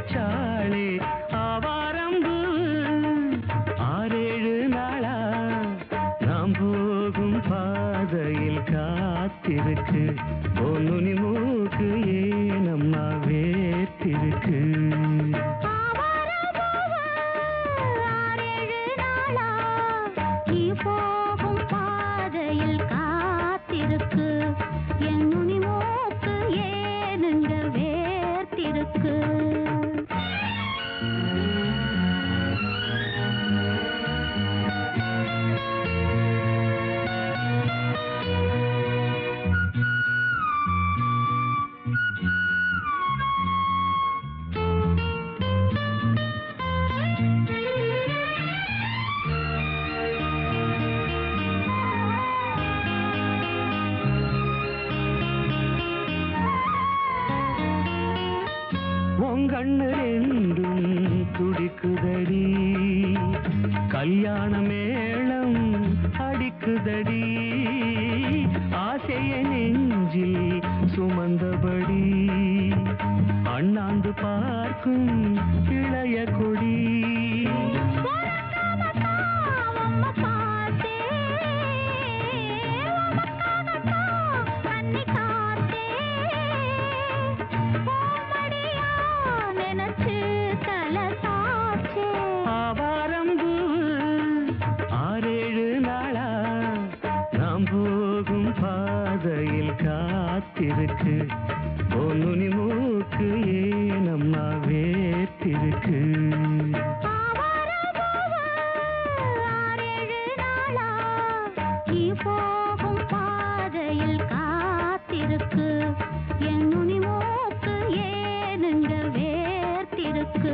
வச்சாளே ஆவாரம்பு 6-7 நாளா நாம் போகும் பாதையில் காத்திருக்கு பொன்னுனி மூக்கு ஏனம்மா வேத்திருக்கு போகும் பாதையில் காத்திருக்கு என் நுனி மூக்கு ஏனுங்க வேர்த்திருக்கு கண்ணு ரெண்டும் துடிக்குதடி கல்யாண மேளம் அடிக்குதடி ஆசைய நெஞ்சில் சுமந்தபடி அண்ணாந்து பார்க்கும் இளைய கொடி ஆவாரம்பு 6-7 நாளா நாம் போகும் பாதையில் காத்திருக்கு பொன்னுனி மூக்கு ஏனம்மா வேத்திருக்கு போகும் பாதையில் காத்திருக்கு என் நுனி மூக்கு ஏனுங்க வேர்த்திருக்கு